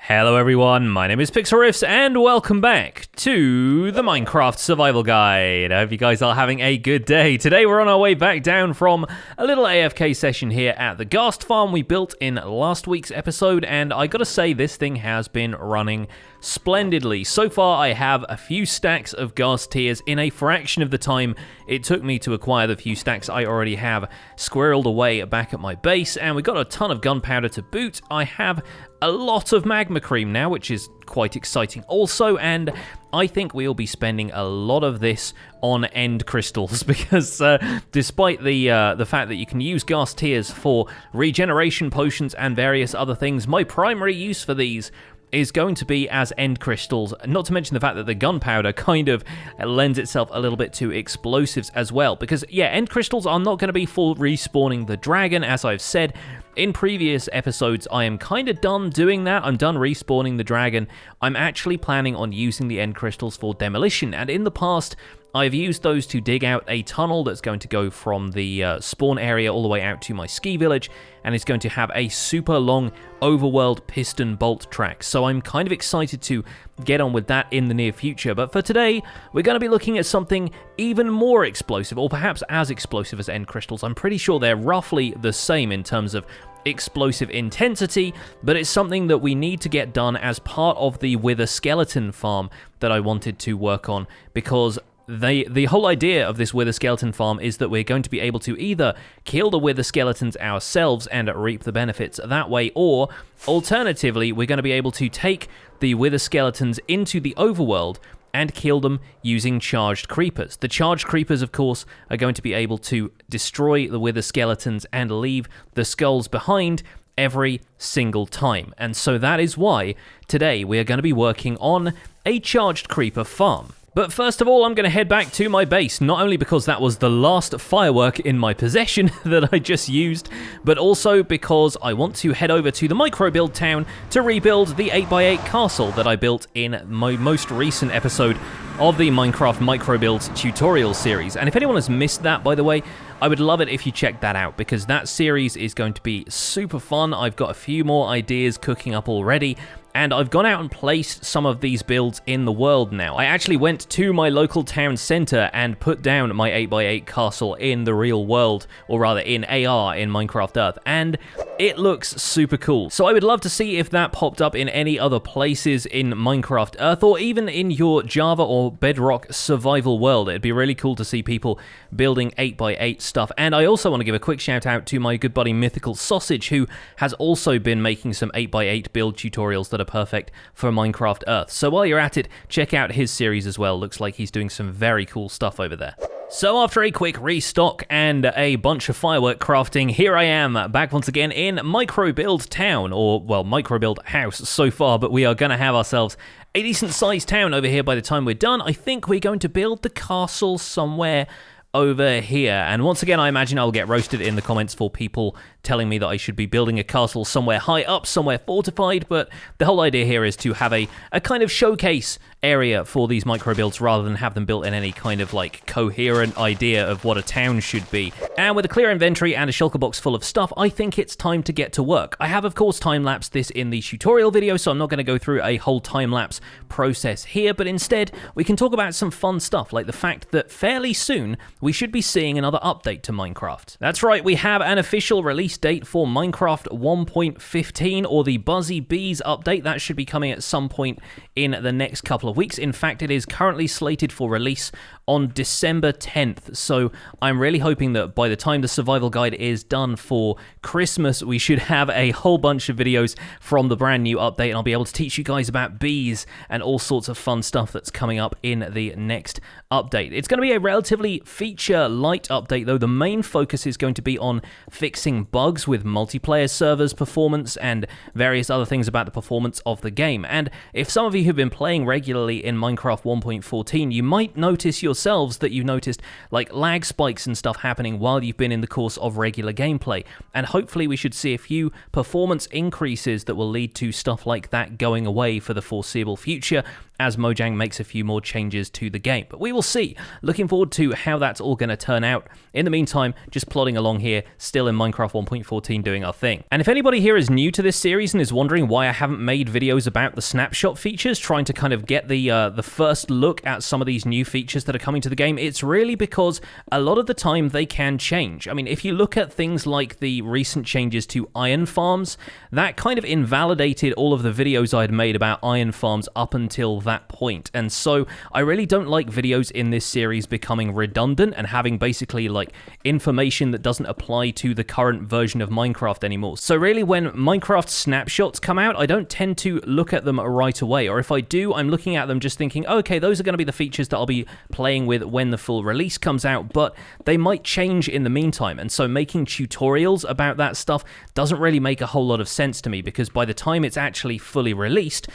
Hello everyone, my name is Pixlriffs and welcome back to the Minecraft Survival Guide. I hope you guys are having a good day. Today we're on our way back down from a little AFK session here at the Ghast farm we built in last week's episode, and I gotta say this thing has been running splendidly. So far I have a few stacks of Ghast tears in a fraction of the time it took me to acquire the few stacks I already have squirreled away back at my base, and we got a ton of gunpowder to boot. I have a lot of magma cream now, which is quite exciting also, and I think we'll be spending a lot of this on end crystals because despite the fact that you can use Ghast tears for regeneration potions and various other things, my primary use for these is going to be as end crystals, not to mention the fact that the gunpowder kind of lends itself a little bit to explosives as well, because yeah, end crystals are not going to be for respawning the dragon. As I've said in previous episodes, I am kind of done doing that. I'm done respawning the dragon. I'm actually planning on using the end crystals for demolition, and in the past I've used those to dig out a tunnel that's going to go from the spawn area all the way out to my ski village, and it's going to have a super long overworld piston bolt track. So I'm kind of excited to get on with that in the near future. But for today, we're going to be looking at something even more explosive, or perhaps as explosive as end crystals. I'm pretty sure they're roughly the same in terms of explosive intensity, but it's something that we need to get done as part of the Wither Skeleton farm that I wanted to work on, because the whole idea of this Wither Skeleton farm is that we're going to be able to either kill the Wither Skeletons ourselves and reap the benefits that way, or alternatively, we're going to be able to take the Wither Skeletons into the overworld and kill them using charged creepers. The charged creepers, of course, are going to be able to destroy the Wither Skeletons and leave the skulls behind every single time. And so that is why today we are going to be working on a charged creeper farm. But first of all, I'm going to head back to my base, not only because that was the last firework in my possession that I just used, but also because I want to head over to the micro-build town to rebuild the 8x8 castle that I built in my most recent episode of the Minecraft micro-build tutorial series. And if anyone has missed that, by the way, I would love it if you checked that out, because that series is going to be super fun. I've got a few more ideas cooking up already, and I've gone out and placed some of these builds in the world now. I actually went to my local town center and put down my 8x8 castle in the real world, or rather in AR in Minecraft Earth, and it looks super cool. So I would love to see if that popped up in any other places in Minecraft Earth, or even in your Java or Bedrock survival world. It'd be really cool to see people building 8x8 stuff. And I also want to give a quick shout out to my good buddy Mythical Sausage, who has also been making some 8x8 build tutorials that are perfect for Minecraft Earth. So while you're at it, check out his series as well. Looks like he's doing some very cool stuff over there. So after a quick restock and a bunch of firework crafting, here I am back once again in Micro Build Town, or well, Micro Build House so far, but we are going to have ourselves a decent sized town over here by the time we're done. I think we're going to build the castle somewhere over here, and once again I imagine I'll get roasted in the comments for people telling me that I should be building a castle somewhere high up, somewhere fortified, but the whole idea here is to have a kind of showcase area for these micro builds rather than have them built in any kind of like coherent idea of what a town should be. And with a clear inventory and a shulker box full of stuff, I think it's time to get to work. I have of course time-lapsed this in the tutorial video, so I'm not going to go through a whole time-lapse process here, but instead we can talk about some fun stuff like the fact that fairly soon we should be seeing another update to Minecraft. That's right, we have an official release date for Minecraft 1.15, or the Buzzy Bees update. That should be coming at some point in the next couple of weeks. In fact, it is currently slated for release on December 10th, so I'm really hoping that by the time the survival guide is done for Christmas, we should have a whole bunch of videos from the brand new update, and I'll be able to teach you guys about bees and all sorts of fun stuff that's coming up in the next update. It's going to be a relatively feature-light update, though. The main focus is going to be on fixing bugs with multiplayer servers performance and various other things about the performance of the game. And if some of you have been playing regularly in Minecraft 1.14, you might notice yourselves that you've noticed like lag spikes and stuff happening while you've been in the course of regular gameplay, and hopefully we should see a few performance increases that will lead to stuff like that going away for the foreseeable future, as Mojang makes a few more changes to the game. But we will see. Looking forward to how that's all going to turn out. In the meantime, just plodding along here, still in Minecraft 1.14 doing our thing. And if anybody here is new to this series and is wondering why I haven't made videos about the snapshot features, trying to kind of get the first look at some of these new features that are coming to the game, it's really because a lot of the time they can change. I mean, if you look at things like the recent changes to iron farms, that kind of invalidated all of the videos I'd made about iron farms up until that point. And so I really don't like videos in this series becoming redundant and having basically like information that doesn't apply to the current version of Minecraft anymore. So really when Minecraft snapshots come out, I don't tend to look at them right away, or if I do, I'm looking at them just thinking, okay, those are going to be the features that I'll be playing with when the full release comes out, but they might change in the meantime. And so making tutorials about that stuff doesn't really make a whole lot of sense to me, because by the time it's actually fully released,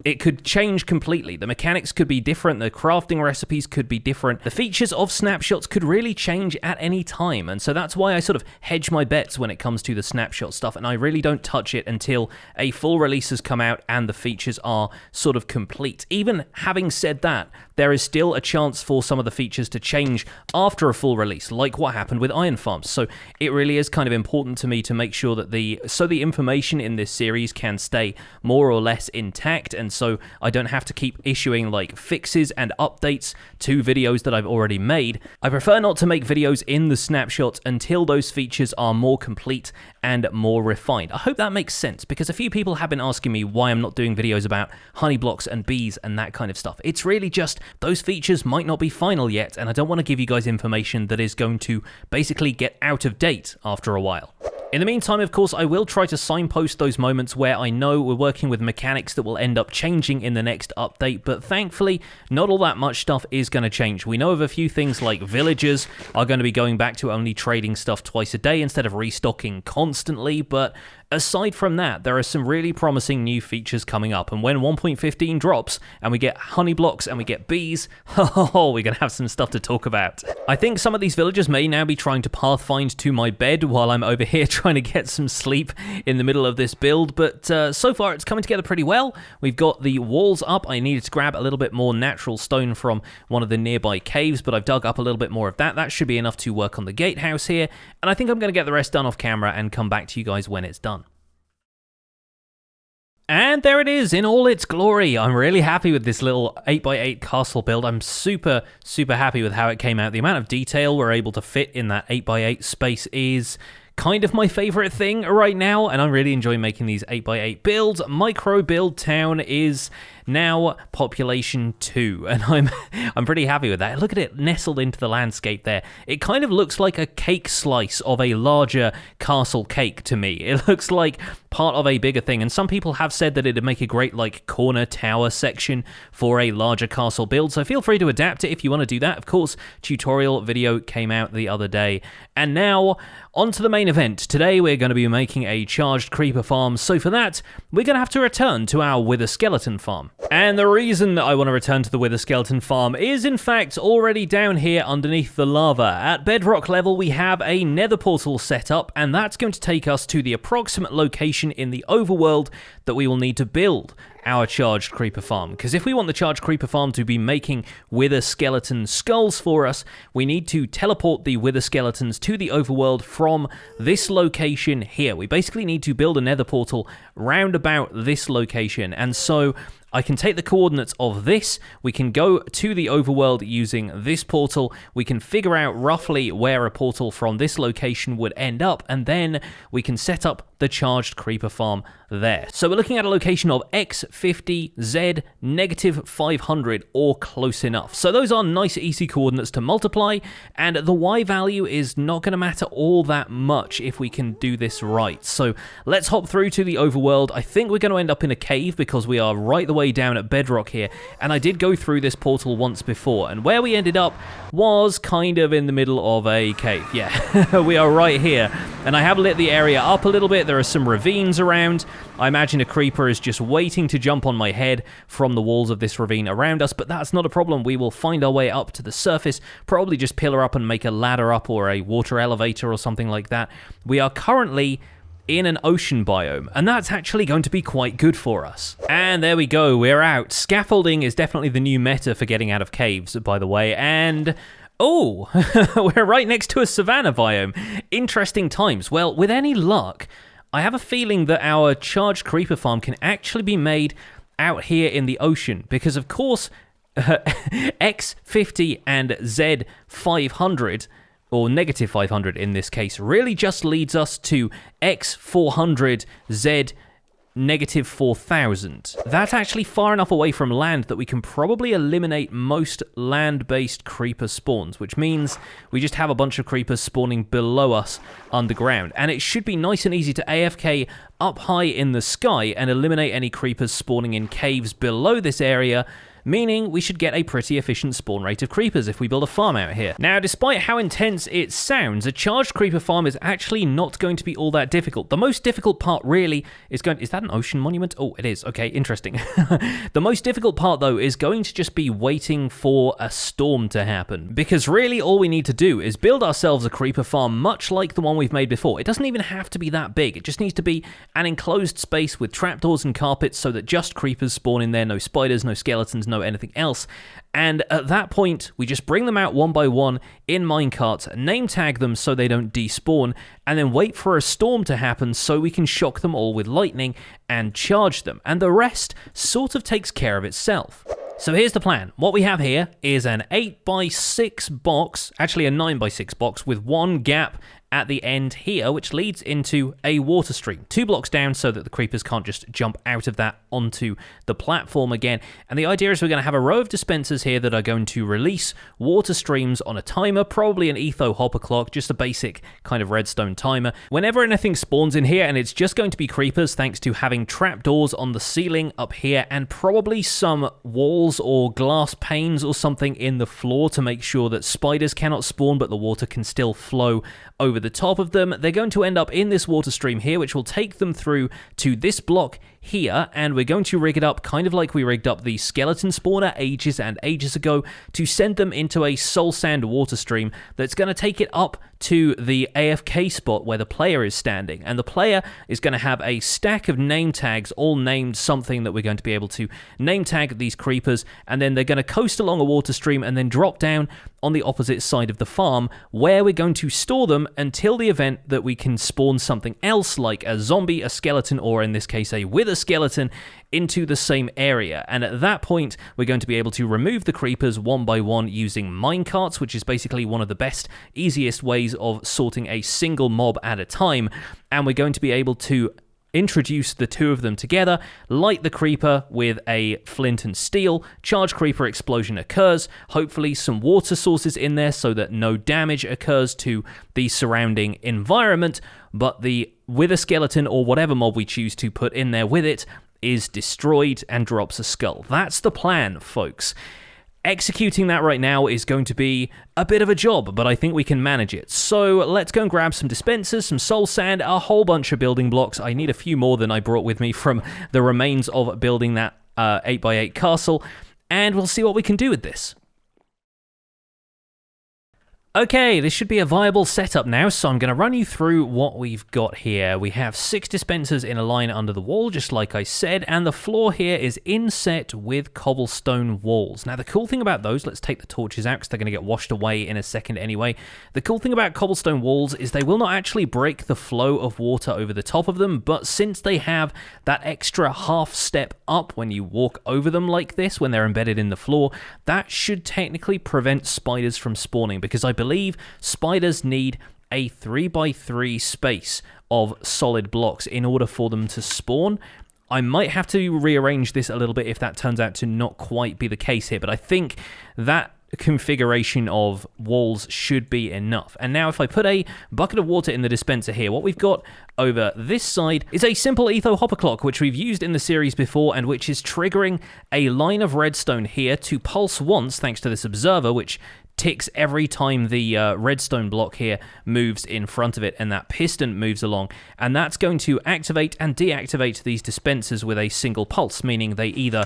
it could change completely. The mechanics could be different, the crafting recipes could be different, the features of snapshots could really change at any time, and so that's why I sort of hedge my bets when it comes to the snapshot stuff, and I really don't touch it until a full release has come out and the features are sort of complete. Even having said that, there is still a chance for some of the features to change after a full release, like what happened with Iron Farms. So it really is kind of important to me to make sure that the information in this series can stay more or less intact, and so I don't have to keep issuing like fixes and updates to videos that I've already made. I prefer not to make videos in the snapshots until those features are more complete and more refined. I hope that makes sense, because a few people have been asking me why I'm not doing videos about honey blocks and bees and that kind of stuff. It's really just those features might not be final yet, and I don't want to give you guys information that is going to basically get out of date after a while. In the meantime, of course, I will try to signpost those moments where I know we're working with mechanics that will end up changing in the next update, but thankfully, not all that much stuff is going to change. We know of a few things like villagers are going to be going back to only trading stuff twice a day instead of restocking constantly, but aside from that, there are some really promising new features coming up, and when 1.15 drops and we get honey blocks and we get bees, oh, we're going to have some stuff to talk about. I think some of these villagers may now be trying to pathfind to my bed while I'm over here trying to get some sleep in the middle of this build, but so far it's coming together pretty well. We've got the walls up. I needed to grab a little bit more natural stone from one of the nearby caves, but I've dug up a little bit more of that. That should be enough to work on the gatehouse here, and I think I'm going to get the rest done off camera and come back to you guys when it's done. And there it is in all its glory. I'm really happy with this little 8x8 castle build. I'm super happy with how it came out. The amount of detail we're able to fit in that 8x8 space is kind of my favorite thing right now, and I'm really enjoying making these 8x8 builds. Micro build town is now population 2, and I'm pretty happy with that. Look at it nestled into the landscape there. It kind of looks like a cake slice of a larger castle cake to me. It looks like part of a bigger thing, and some people have said that it'd make a great like corner tower section for a larger castle build, so feel free to adapt it if you want to do that. Of course, tutorial video came out the other day. And now on to the main event. Today we're going to be making a charged creeper farm, so for that we're going to have to return to our wither skeleton farm. And the reason that I want to return to the wither skeleton farm is in fact already down here underneath the lava. At bedrock level we have a nether portal set up, and that's going to take us to the approximate location in the overworld that we will need to build our charged creeper farm. Because if we want the charged creeper farm to be making wither skeleton skulls for us, we need to teleport the wither skeletons to the overworld from this location here. We basically need to build a nether portal round about this location, and so I can take the coordinates of this, we can go to the overworld using this portal, we can figure out roughly where a portal from this location would end up, and then we can set up the charged creeper farm there. So we're looking at a location of x50, z, -500, or close enough. So those are nice easy coordinates to multiply, and the y value is not going to matter all that much if we can do this right. So let's hop through to the overworld. I think we're going to end up in a cave because we are right the way down at bedrock here, and I did go through this portal once before, and where we ended up was kind of in the middle of a cave. Yeah, we are right here, and I have lit the area up a little bit. There are some ravines around. I imagine a creeper is just waiting to jump on my head from the walls of this ravine around us, but that's not a problem. We will find our way up to the surface, probably just pillar up and make a ladder up or a water elevator or something like that. We are currently in an ocean biome, and that's actually going to be quite good for us. And there we go, we're out. Scaffolding is definitely the new meta for getting out of caves, by the way, and oh, we're right next to a savanna biome. Interesting times. Well, with any luck, I have a feeling that our charged creeper farm can actually be made out here in the ocean, because of course X50 and Z500, or negative 500 in this case, really just leads us to X400, Z negative 4000. That's actually far enough away from land that we can probably eliminate most land-based creeper spawns, which means we just have a bunch of creepers spawning below us underground. And it should be nice and easy to AFK up high in the sky and eliminate any creepers spawning in caves below this area, meaning we should get a pretty efficient spawn rate of creepers if we build a farm out here. Now, despite how intense it sounds, a charged creeper farm is actually not going to be all that difficult. The most difficult part really is is that an ocean monument? Oh, it is. Okay, interesting. The most difficult part, though, is going to just be waiting for a storm to happen, because really all we need to do is build ourselves a creeper farm much like the one we've made before. It doesn't even have to be that big. It just needs to be an enclosed space with trapdoors and carpets so that just creepers spawn in there, no spiders, no skeletons, no anything else. And at that point, we just bring them out one by one in minecarts, name tag them so they don't despawn, and then wait for a storm to happen so we can shock them all with lightning and charge them. And the rest sort of takes care of itself. So here's the plan. What we have here is an 8x6 box, actually a 9x6 box with one gap at the end here, which leads into a water stream 2 blocks down so that the creepers can't just jump out of that onto the platform again. And the idea is we're going to have a row of dispensers here that are going to release water streams on a timer, probably an etho hopper clock, just a basic kind of redstone timer. Whenever anything spawns in here, and it's just going to be creepers thanks to having trapdoors on the ceiling up here and probably some walls or glass panes or something in the floor to make sure that spiders cannot spawn but the water can still flow over the top of them. They're going to end up in this water stream here, which will take them through to this block here, and we're going to rig it up kind of like we rigged up the skeleton spawner ages and ages ago to send them into a soul sand water stream that's going to take it up to the AFK spot where the player is standing, and the player is going to have a stack of name tags all named something that we're going to be able to name tag these creepers, and then they're going to coast along a water stream and then drop down on the opposite side of the farm where we're going to store them until the event that we can spawn something else like a zombie, a skeleton, or in this case a wither skeleton into the same area. And at that point we're going to be able to remove the creepers one by one using minecarts, which is basically one of the best, easiest ways of sorting a single mob at a time. And we're going to be able to introduce the two of them together, light the creeper with a flint and steel, charge creeper explosion occurs, hopefully some water sources in there so that no damage occurs to the surrounding environment, but the wither skeleton or whatever mob we choose to put in there with it is destroyed and drops a skull. That's the plan, folks. Executing that right now is going to be a bit of a job, but I think we can manage it. So let's go and grab some dispensers, some soul sand, a whole bunch of building blocks. I need a few more than I brought with me from the remains of building that 8x8 castle, and we'll see what we can do with this. Okay, this should be a viable setup now, so I'm going to run you through what we've got here. We have 6 dispensers in a line under the wall, just like I said, and the floor here is inset with cobblestone walls. Now, the cool thing about those, let's take the torches out because they're going to get washed away in a second anyway. The cool thing about cobblestone walls is they will not actually break the flow of water over the top of them, but since they have that extra half step up when you walk over them like this, when they're embedded in the floor, that should technically prevent spiders from spawning, because I believe spiders need a 3x3 space of solid blocks in order for them to spawn. I might have to rearrange this a little bit if that turns out to not quite be the case here, but I think that configuration of walls should be enough. And now if I put a bucket of water in the dispenser here, what we've got over this side is a simple etho hopper clock, which we've used in the series before and which is triggering a line of redstone here to pulse once thanks to this observer, which ticks every time the redstone block here moves in front of it and that piston moves along, and that's going to activate and deactivate these dispensers with a single pulse, meaning they either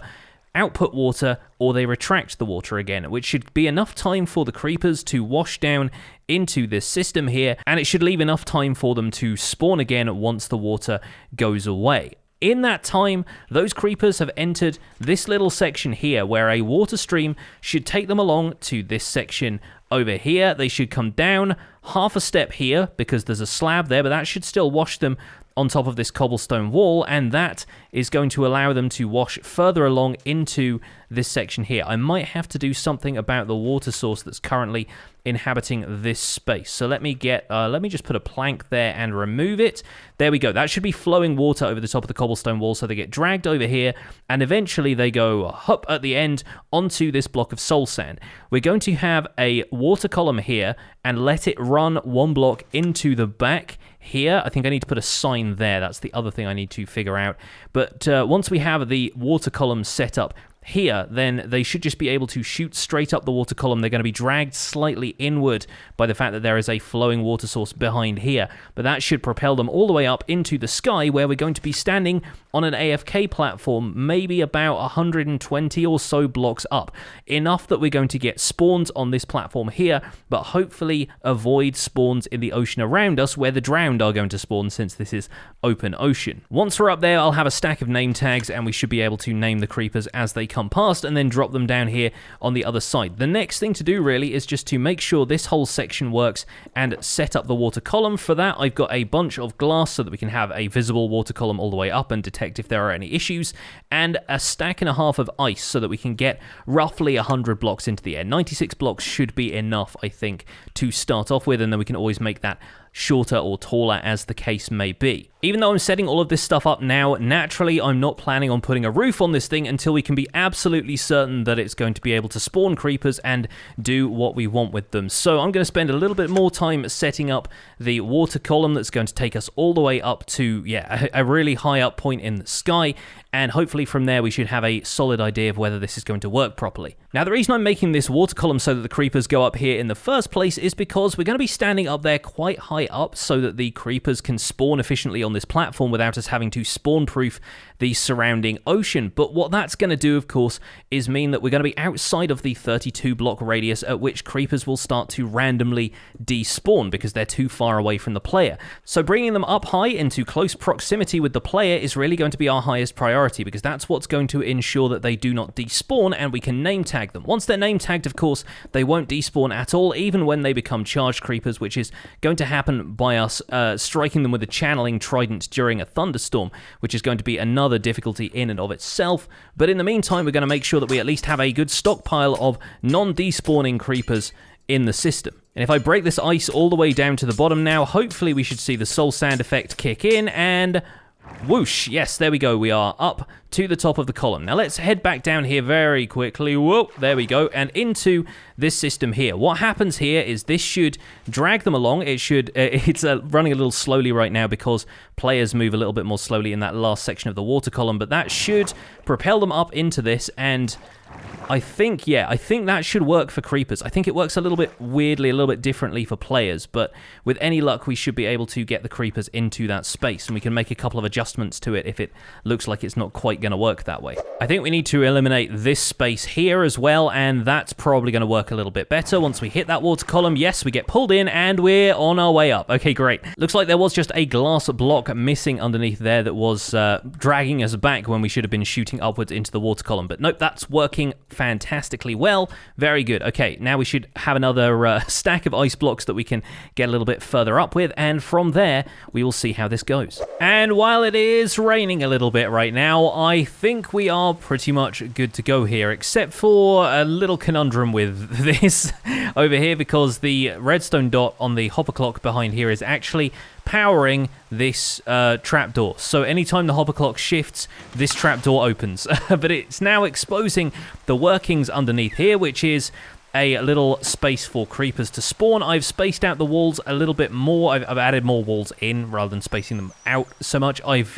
output water or they retract the water again, which should be enough time for the creepers to wash down into this system here, and it should leave enough time for them to spawn again once the water goes away. In that time, those creepers have entered this little section here where a water stream should take them along to this section over here. They should come down half a step here because there's a slab there, but that should still wash them on top of this cobblestone wall, and that is going to allow them to wash further along into this section here. I might have to do something about the water source that's currently inhabiting this space. So let me just put a plank there and remove it. There we go. That should be flowing water over the top of the cobblestone wall, so they get dragged over here, and eventually they go up at the end onto this block of soul sand. We're going to have a water column here and let it run one block into the back here. I think I need to put a sign there. That's the other thing I need to figure out. But once we have the water column set up here, then they should just be able to shoot straight up the water column. They're going to be dragged slightly inward by the fact that there is a flowing water source behind here, but that should propel them all the way up into the sky, where we're going to be standing on an AFK platform, maybe about 120 or so blocks up. Enough that we're going to get spawns on this platform here, but hopefully avoid spawns in the ocean around us where the drowned are going to spawn, since this is open ocean. Once we're up there, I'll have a stack of name tags and we should be able to name the creepers as they come past and then drop them down here on the other side. The next thing to do really is just to make sure this whole section works and set up the water column. For that, I've got a bunch of glass so that we can have a visible water column all the way up and detect if there are any issues, and a stack and a half of ice so that we can get roughly 100 blocks into the air. 96 blocks should be enough, I think, to start off with, and then we can always make that shorter or taller as the case may be. Even though I'm setting all of this stuff up now, naturally I'm not planning on putting a roof on this thing until we can be absolutely certain that it's going to be able to spawn creepers and do what we want with them. So I'm going to spend a little bit more time setting up the water column that's going to take us all the way up to, a really high up point in the sky, and hopefully from there we should have a solid idea of whether this is going to work properly. Now, the reason I'm making this water column so that the creepers go up here in the first place is because we're going to be standing up there quite high up so that the creepers can spawn efficiently on this platform without us having to spawn-proof the surrounding ocean. But what that's going to do, of course, is mean that we're going to be outside of the 32 block radius at which creepers will start to randomly despawn because they're too far away from the player. So bringing them up high into close proximity with the player is really going to be our highest priority, because that's what's going to ensure that they do not despawn and we can name tag them. Once they're name tagged, of course, they won't despawn at all, even when they become charged creepers, which is going to happen by us striking them with a channeling trident during a thunderstorm, which is going to be another difficulty in and of itself. But in the meantime, we're going to make sure that we at least have a good stockpile of non-despawning creepers in the system. And if I break this ice all the way down to the bottom now, hopefully we should see the soul sand effect kick in, and whoosh, yes, there we go. We are up to the top of the column. Now let's head back down here very quickly. Whoa, there we go. And into this system here. What happens here is this should drag them along. It's running a little slowly right now because players move a little bit more slowly in that last section of the water column, but that should propel them up into this, and I think that should work for creepers. I think it works a little bit weirdly, a little bit differently for players, but with any luck, we should be able to get the creepers into that space, and we can make a couple of adjustments to it if it looks like it's not quite going to work that way. I think we need to eliminate this space here as well, and that's probably going to work a little bit better. Once we hit that water column, yes, we get pulled in, and we're on our way up. Okay, great. Looks like there was just a glass block missing underneath there that was dragging us back when we should have been shooting upwards into the water column, but nope, that's working fantastically well. Very good. Okay, now we should have another stack of ice blocks that we can get a little bit further up with, and from there we will see how this goes. And while it is raining a little bit right now, I think we are pretty much good to go here, except for a little conundrum with this over here, because the redstone dot on the hopper clock behind here is actually powering this trapdoor. So anytime the hopper clock shifts, this trapdoor opens. But it's now exposing the workings underneath here, which is a little space for creepers to spawn. I've spaced out the walls a little bit more. I've added more walls in rather than spacing them out so much. I've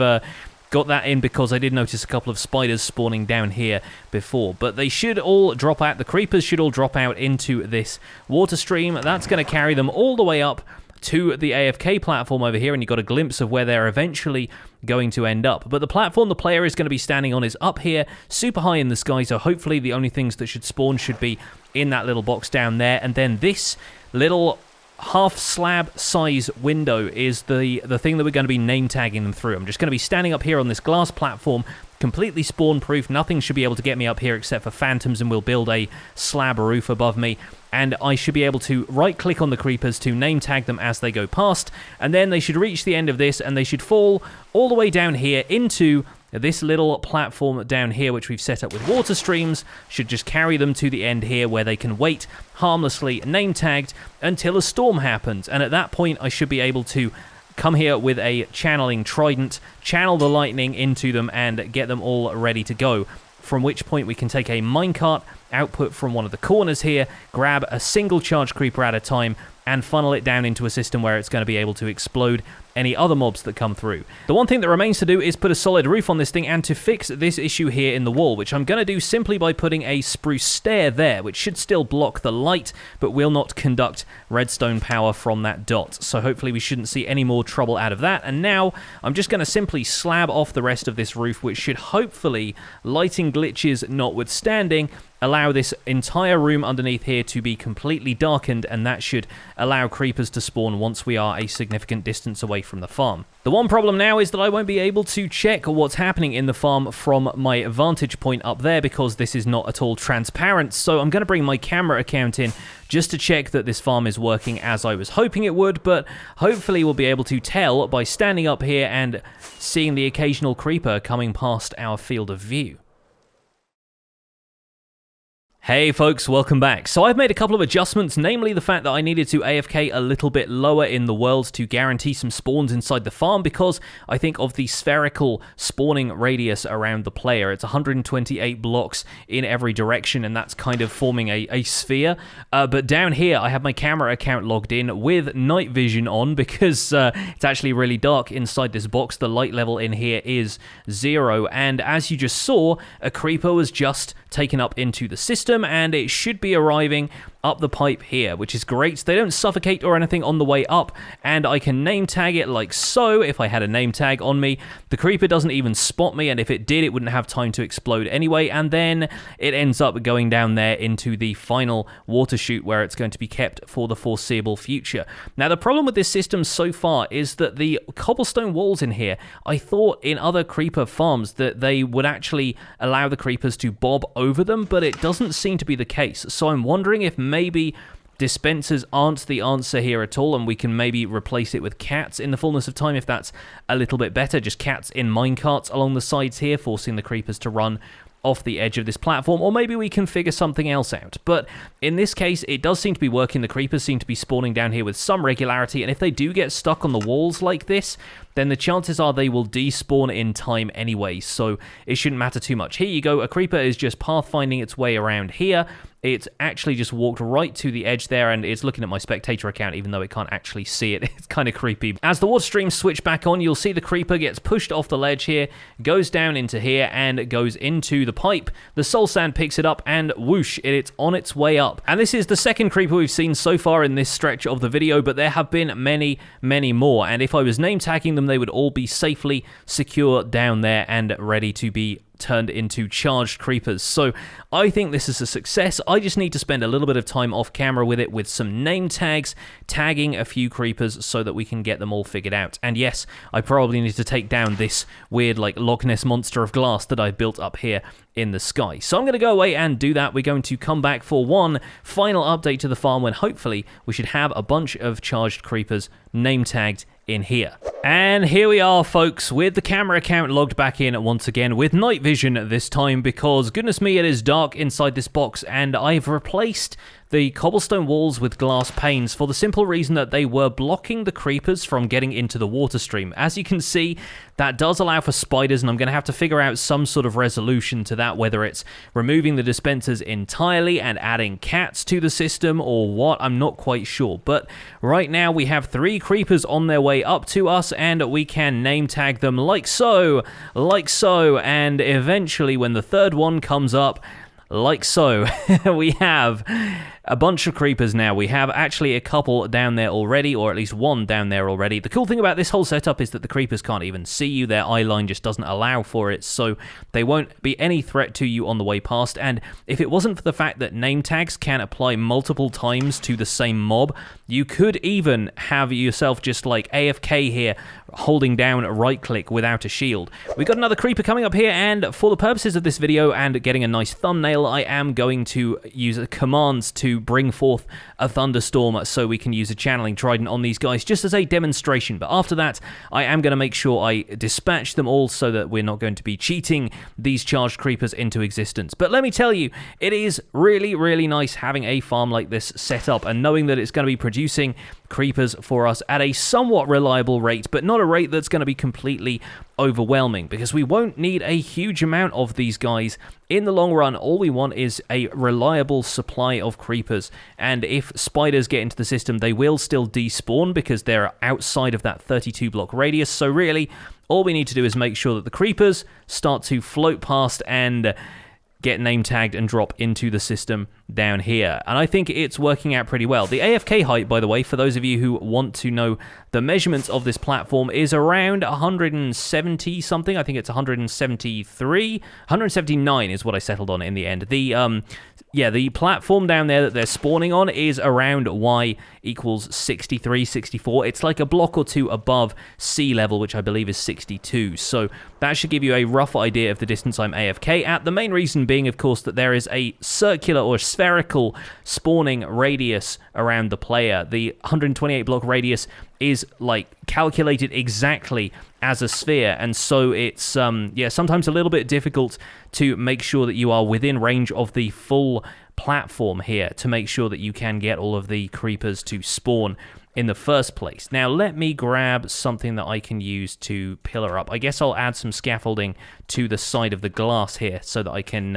got that in because I did notice a couple of spiders spawning down here before, but they should all drop out. The creepers should all drop out into this water stream. That's going to carry them all the way up to the AFK platform over here, and you got a glimpse of where they're eventually going to end up. But the platform the player is going to be standing on is up here, super high in the sky, so hopefully the only things that should spawn should be in that little box down there. And then this little half slab size window is the thing that we're going to be name tagging them through. I'm just going to be standing up here on this glass platform, completely spawn proof. Nothing should be able to get me up here except for phantoms, and we'll build a slab roof above me. And I should be able to right click on the creepers to name tag them as they go past, and then they should reach the end of this and they should fall all the way down here into this little platform down here, which we've set up with water streams. Should just carry them to the end here where they can wait harmlessly name tagged until a storm happens. And at that point I should be able to come here with a channeling trident, channel the lightning into them and get them all ready to go. From which point we can take a minecart output from one of the corners here, grab a single charge creeper at a time, and funnel it down into a system where it's going to be able to explode any other mobs that come through. The one thing that remains to do is put a solid roof on this thing and to fix this issue here in the wall, which I'm going to do simply by putting a spruce stair there, which should still block the light, but will not conduct redstone power from that dot. So hopefully we shouldn't see any more trouble out of that. And now I'm just going to simply slab off the rest of this roof, which should hopefully, lighting glitches notwithstanding, allow this entire room underneath here to be completely darkened, and that should allow creepers to spawn once we are a significant distance away from the farm. The one problem now is that I won't be able to check what's happening in the farm from my vantage point up there because this is not at all transparent, so I'm going to bring my camera account in just to check that this farm is working as I was hoping it would, but hopefully we'll be able to tell by standing up here and seeing the occasional creeper coming past our field of view. Hey folks, welcome back. So I've made a couple of adjustments, namely the fact that I needed to AFK a little bit lower in the world to guarantee some spawns inside the farm, because I think of the spherical spawning radius around the player. It's 128 blocks in every direction, and that's kind of forming a sphere. But down here, I have my camera account logged in with night vision on because it's actually really dark inside this box. The light level in here is 0, and as you just saw, a creeper was just taken up into the system, and it should be arriving up the pipe here, which is great. They don't suffocate or anything on the way up, and I can name tag it like so. If I had a name tag on me, the creeper doesn't even spot me, and if it did, it wouldn't have time to explode anyway, and then it ends up going down there into the final water chute where it's going to be kept for the foreseeable future. Now, the problem with this system so far is that the cobblestone walls in here, I thought in other creeper farms that they would actually allow the creepers to bob over them, but it doesn't seem to be the case. So I'm wondering if maybe dispensers aren't the answer here at all, and we can maybe replace it with cats in the fullness of time if that's a little bit better. Just cats in minecarts along the sides here, forcing the creepers to run off the edge of this platform, or maybe we can figure something else out. But in this case, it does seem to be working. The creepers seem to be spawning down here with some regularity, and if they do get stuck on the walls like this, then the chances are they will despawn in time anyway, so it shouldn't matter too much. Here you go, a creeper is just pathfinding its way around here. It's actually just walked right to the edge there, and it's looking at my spectator account, even though it can't actually see it. It's kind of creepy. As the water streams switch back on, you'll see the creeper gets pushed off the ledge here, goes down into here, and goes into the pipe. The soul sand picks it up, and whoosh, it's on its way up. And this is the second creeper we've seen so far in this stretch of the video, but there have been many, many more. And if I was name tagging them, they would all be safely secure down there and ready to be turned into charged creepers. So I think this is a success. I just need to spend a little bit of time off camera with it, with some name tags, tagging a few creepers so that we can get them all figured out. And yes, I probably need to take down this weird like Loch Ness monster of glass that I built up here in the sky. So I'm going to go away and do that. We're going to come back for one final update to the farm when hopefully we should have a bunch of charged creepers name tagged in here. And here we are, folks, with the camera account logged back in once again with night vision this time, because goodness me, it is dark inside this box, and I've replaced the cobblestone walls with glass panes for the simple reason that they were blocking the creepers from getting into the water stream. As you can see, that does allow for spiders, and I'm going to have to figure out some sort of resolution to that, whether it's removing the dispensers entirely and adding cats to the system or what, I'm not quite sure. But right now we have 3 creepers on their way up to us, and we can name tag them like so, and eventually when the third one comes up, like so, we have a bunch of creepers now. We have actually a couple down there already, or at least one down there already. The cool thing about this whole setup is that the creepers can't even see you. Their eye line just doesn't allow for it, so they won't be any threat to you on the way past. And if it wasn't for the fact that name tags can apply multiple times to the same mob, you could even have yourself just like AFK here, holding down right click without a shield. We've got another creeper coming up here, and for the purposes of this video and getting a nice thumbnail, I am going to use commands to bring forth a thunderstorm so we can use a channeling trident on these guys just as a demonstration. But after that, I am going to make sure I dispatch them all so that we're not going to be cheating these charged creepers into existence. But let me tell you, it is really, really nice having a farm like this set up and knowing that it's going to be producing creepers for us at a somewhat reliable rate, but not a rate that's going to be completely overwhelming, because we won't need a huge amount of these guys in the long run. All we want is a reliable supply of creepers, and if spiders get into the system, they will still despawn because they're outside of that 32 block radius. So really, all we need to do is make sure that the creepers start to float past and get name tagged and drop into the system down here. And I think it's working out pretty well. The Afk height, by the way, for those of you who want to know the measurements of this platform, is around 170 something. I think it's 173, 179 is what I settled on in the end. The platform down there that they're spawning on is around Y equals 63, 64. It's like a block or two above sea level, which I believe is 62. So that should give you a rough idea of the distance I'm AFK at. The main reason being, of course, that there is a circular or spherical spawning radius around the player. The 128 block radius is like calculated exactly as a sphere, and so it's sometimes a little bit difficult to make sure that you are within range of the full platform here to make sure that you can get all of the creepers to spawn in the first place. Now let me grab something that I can use to pillar up. I guess I'll add some scaffolding to the side of the glass here so that I can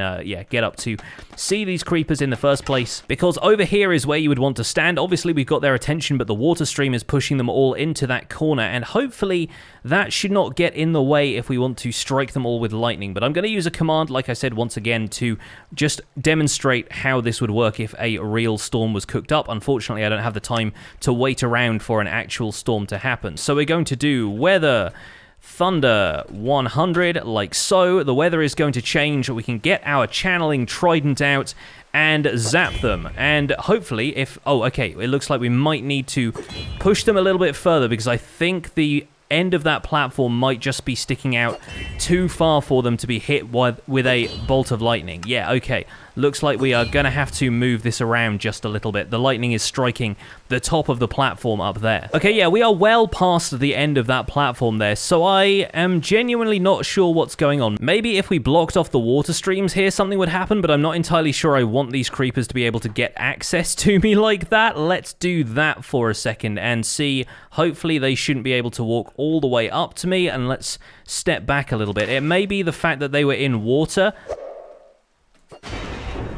get up to see these creepers in the first place, because over here is where you would want to stand. Obviously we've got their attention, but the water stream is pushing them all into that corner, and hopefully that should not get in the way if we want to strike them all with lightning. But I'm going to use a command, like I said, once again, to just demonstrate how this would work if a real storm was cooked up. Unfortunately, I don't have the time to wait around for an actual storm to happen. So we're going to do weather thunder 100, like so. The weather is going to change. We can get our channeling trident out and zap them, and hopefully if it looks like we might need to push them a little bit further, because I think the end of that platform might just be sticking out too far for them to be hit with a bolt of lightning. Yeah, okay. Looks like we are going to have to move this around just a little bit. The lightning is striking the top of the platform up there. Okay, yeah, we are well past the end of that platform there, so I am genuinely not sure what's going on. Maybe if we blocked off the water streams here, something would happen, but I'm not entirely sure I want these creepers to be able to get access to me like that. Let's do that for a second and see. Hopefully they shouldn't be able to walk all the way up to me, and let's step back a little bit. It may be the fact that they were in water.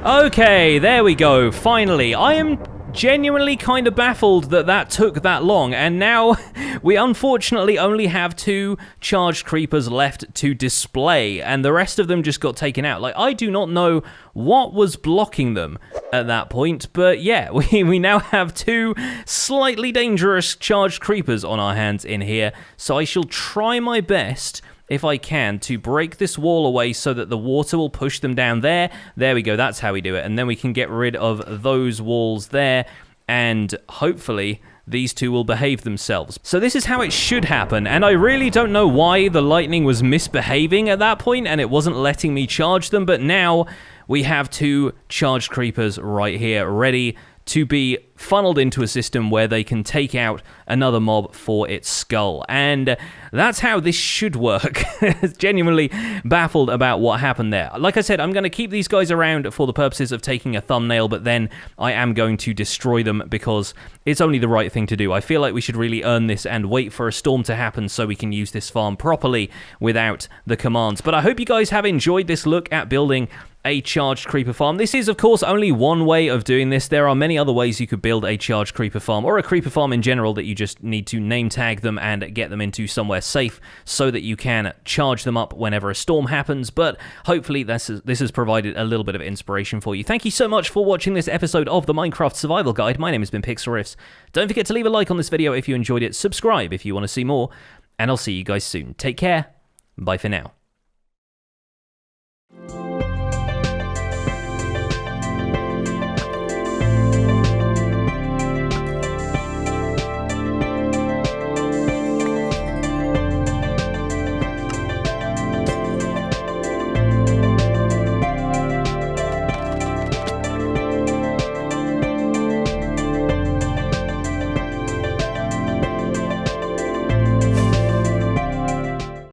Okay, there we go, finally. I am genuinely kind of baffled that that took that long, and now we unfortunately only have 2 charged creepers left to display, and the rest of them just got taken out. Like, I do not know what was blocking them at that point, but yeah, we now have 2 slightly dangerous charged creepers on our hands in here, so I shall try my best, if I can, to break this wall away so that the water will push them down there. There we go, that's how we do it. And then we can get rid of those walls there, and hopefully these 2 will behave themselves. So this is how it should happen, and I really don't know why the lightning was misbehaving at that point and it wasn't letting me charge them, but now we have 2 charged creepers right here, ready to be funneled into a system where they can take out another mob for its skull. And that's how this should work. Genuinely baffled about what happened there. Like I said, I'm going to keep these guys around for the purposes of taking a thumbnail, but then I am going to destroy them because it's only the right thing to do. I feel like we should really earn this and wait for a storm to happen so we can use this farm properly without the commands. But I hope you guys have enjoyed this look at building a charged creeper farm. This is, of course, only one way of doing this. There are many other ways you could build a charged creeper farm, or a creeper farm in general, that you just need to name tag them and get them into somewhere safe so that you can charge them up whenever a storm happens. But hopefully this has provided a little bit of inspiration for you. Thank you so much for watching this episode of the Minecraft Survival Guide. My name has been Pixlriffs. Don't forget to leave a like on this video if you enjoyed it, subscribe if you want to see more, and I'll see you guys soon. Take care. Bye for now.